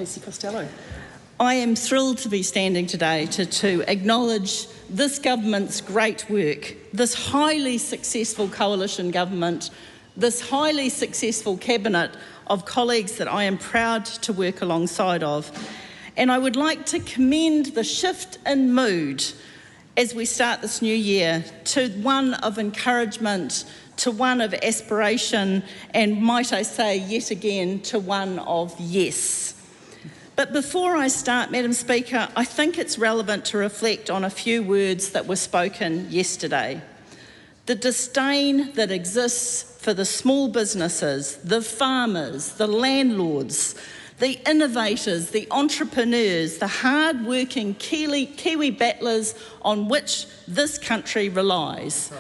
Costello. I am thrilled to be standing today to acknowledge this government's great work, this highly successful coalition government, this highly successful cabinet of colleagues that I am proud to work alongside of. And I would like to commend the shift in mood as we start this new year to one of encouragement, to one of aspiration, and might I say yet again, to one of yes. But before I start, Madam Speaker, I think it's relevant to reflect on a few words that were spoken yesterday. The disdain that exists for the small businesses, the farmers, the landlords, the innovators, the entrepreneurs, the hard-working Kiwi battlers on which this country relies.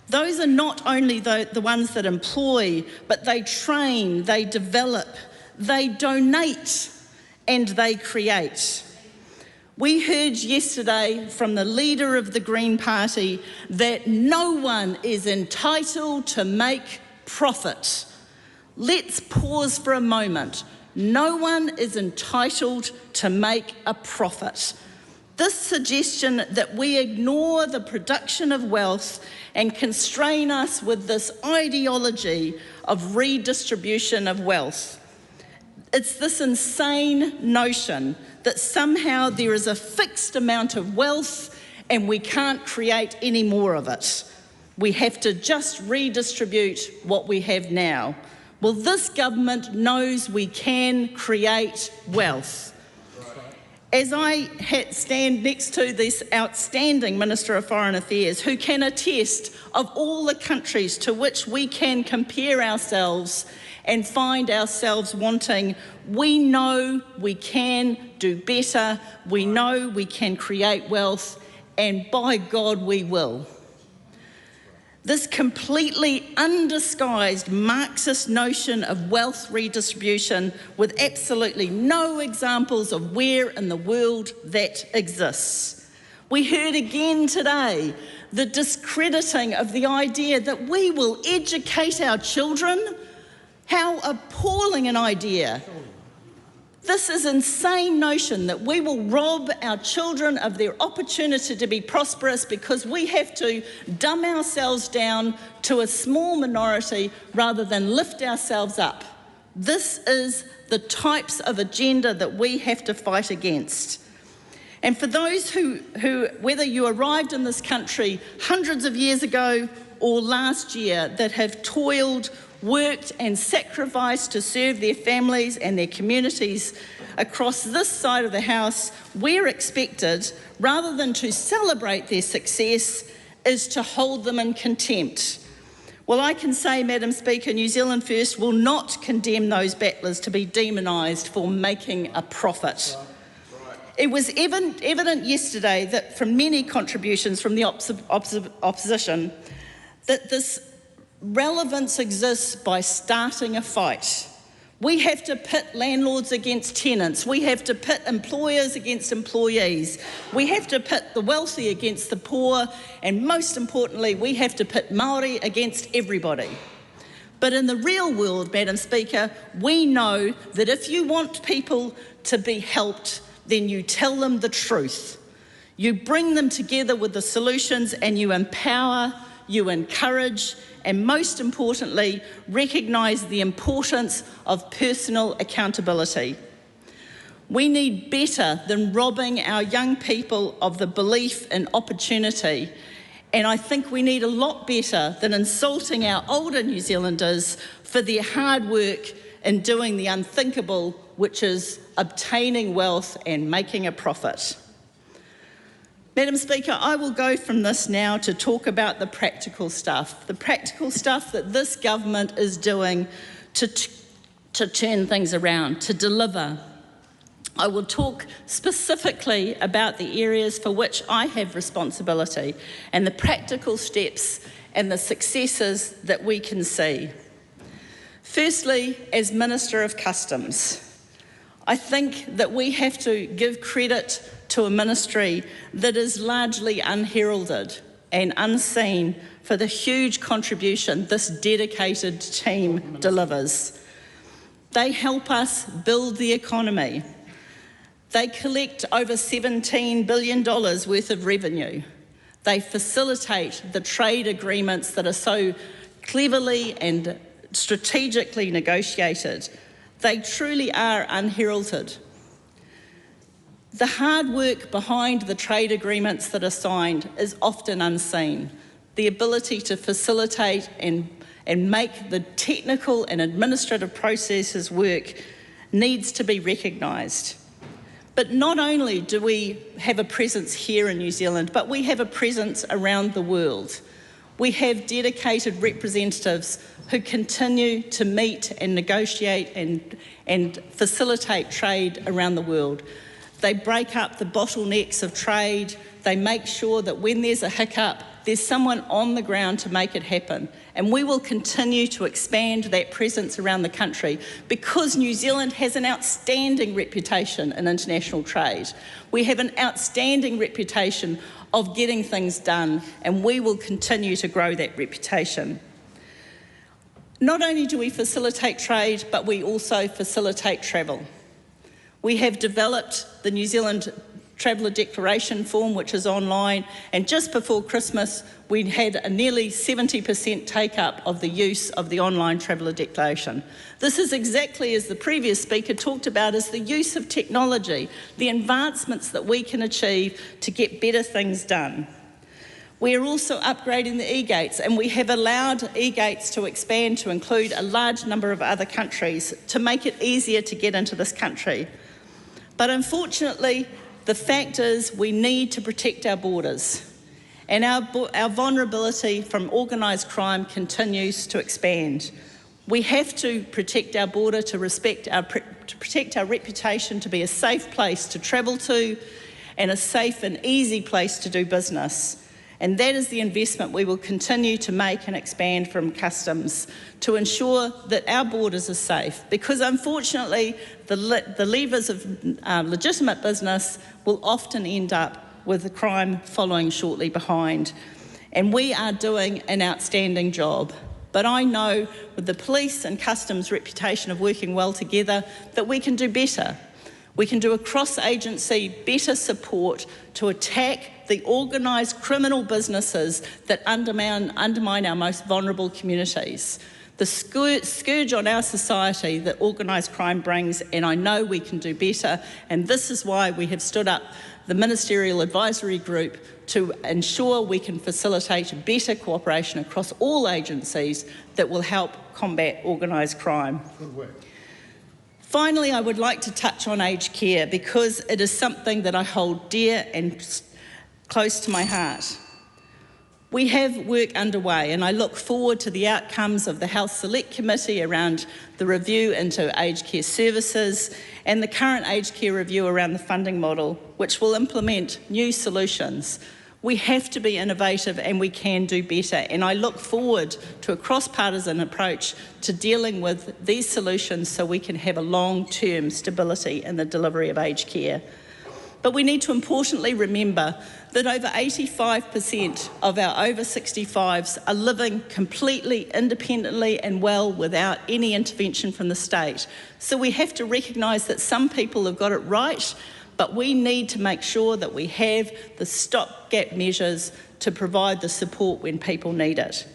Those are not only the ones that employ, but they train, they develop, they donate, and they create. We heard yesterday from the leader of the Green Party that no one is entitled to make profit. Let's pause for a moment. No one is entitled to make a profit. This suggestion that we ignore the production of wealth and constrain us with this ideology of redistribution of wealth. It's this insane notion that somehow there is a fixed amount of wealth and we can't create any more of it. We have to just redistribute what we have now. Well, this government knows we can create wealth. As I stand next to this outstanding Minister of Foreign Affairs who can attest of all the countries to which we can compare ourselves and find ourselves wanting, we know we can do better, we know we can create wealth, and by God we will. This completely undisguised Marxist notion of wealth redistribution with absolutely no examples of where in the world that exists. We heard again today the discrediting of the idea that we will educate our children. How appalling an idea. This is an insane notion that we will rob our children of their opportunity to be prosperous because we have to dumb ourselves down to a small minority rather than lift ourselves up. This is the types of agenda that we have to fight against. And for those who whether you arrived in this country hundreds of years ago or last year, that have toiled, worked and sacrificed to serve their families and their communities across this side of the House, we're expected, rather than to celebrate their success, is to hold them in contempt. Well, I can say, Madam Speaker, New Zealand First will not condemn those battlers to be demonised for making a profit. It was evident yesterday that from many contributions from the opposition that this relevance exists by starting a fight. We have to pit landlords against tenants. We have to pit employers against employees. We have to pit the wealthy against the poor. And most importantly, we have to pit Māori against everybody. But in the real world, Madam Speaker, we know that if you want people to be helped, then you tell them the truth. You bring them together with the solutions and you empower, you encourage, and most importantly, recognise the importance of personal accountability. We need better than robbing our young people of the belief in opportunity, and I think we need a lot better than insulting our older New Zealanders for their hard work in doing the unthinkable, which is obtaining wealth and making a profit. Madam Speaker, I will go from this now to talk about the practical stuff that this government is doing to turn things around, to deliver. I will talk specifically about the areas for which I have responsibility and the practical steps and the successes that we can see. Firstly, as Minister of Customs, I think that we have to give credit to a ministry that is largely unheralded and unseen for the huge contribution this dedicated team delivers. They help us build the economy. They collect over $17 billion worth of revenue. They facilitate the trade agreements that are so cleverly and strategically negotiated. They truly are unheralded. The hard work behind the trade agreements that are signed is often unseen. The ability to facilitate and make the technical and administrative processes work needs to be recognised. But not only do we have a presence here in New Zealand, but we have a presence around the world. We have dedicated representatives who continue to meet and negotiate and facilitate trade around the world. They break up the bottlenecks of trade. They make sure that when there's a hiccup, there's someone on the ground to make it happen. And we will continue to expand that presence around the country because New Zealand has an outstanding reputation in international trade. We have an outstanding reputation of getting things done, and we will continue to grow that reputation. Not only do we facilitate trade, but we also facilitate travel. We have developed the New Zealand Traveller Declaration form, which is online, and just before Christmas we had a nearly 70% take-up of the use of the online Traveller Declaration. This is exactly as the previous speaker talked about, is the use of technology, the advancements that we can achieve to get better things done. We are also upgrading the e-gates, and we have allowed e-gates to expand to include a large number of other countries to make it easier to get into this country. But unfortunately, the fact is we need to protect our borders, and our vulnerability from organised crime continues to expand. We have to protect our border to protect our reputation to be a safe place to travel to and a safe and easy place to do business. And that is the investment we will continue to make and expand from customs to ensure that our borders are safe, because unfortunately the levers of legitimate business will often end up with the crime following shortly behind. And we are doing an outstanding job. But I know with the police and customs reputation of working well together that we can do better. We can do a cross-agency better support to attack the organised criminal businesses that undermine our most vulnerable communities. The scourge on our society that organised crime brings, and I know we can do better, and this is why we have stood up the Ministerial Advisory Group to ensure we can facilitate better cooperation across all agencies that will help combat organised crime. Good work. Finally, I would like to touch on aged care because it is something that I hold dear and close to my heart. We have work underway, and I look forward to the outcomes of the Health Select Committee around the review into aged care services and the current aged care review around the funding model, which will implement new solutions. We have to be innovative and we can do better, and I look forward to a cross-partisan approach to dealing with these solutions so we can have a long-term stability in the delivery of aged care. But we need to importantly remember that over 85% of our over 65s are living completely independently and well without any intervention from the state. So we have to recognise that some people have got it right, but we need to make sure that we have the stopgap measures to provide the support when people need it.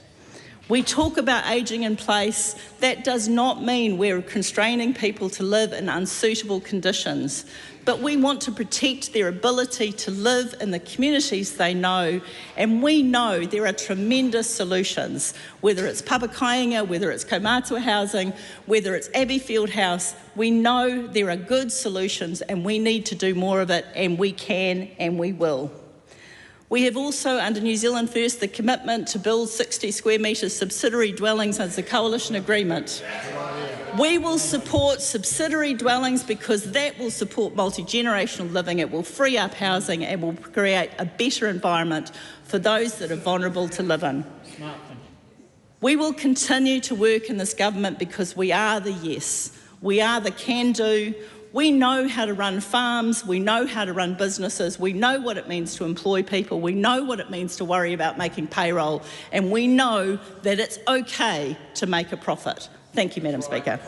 We talk about ageing in place. That does not mean we're constraining people to live in unsuitable conditions, but we want to protect their ability to live in the communities they know, and we know there are tremendous solutions, whether it's Papakainga, whether it's Kaumatua housing, whether it's Abbeyfield House. We know there are good solutions and we need to do more of it, and we can and we will. We have also, under New Zealand First, the commitment to build 60 square metres subsidiary dwellings as a coalition agreement. We will support subsidiary dwellings because that will support multi-generational living, it will free up housing and will create a better environment for those that are vulnerable to live in. We will continue to work in this government because we are the yes, we are the can-do. We know how to run farms, we know how to run businesses, we know what it means to employ people, we know what it means to worry about making payroll, and we know that it's okay to make a profit. Thank you, Madam Speaker.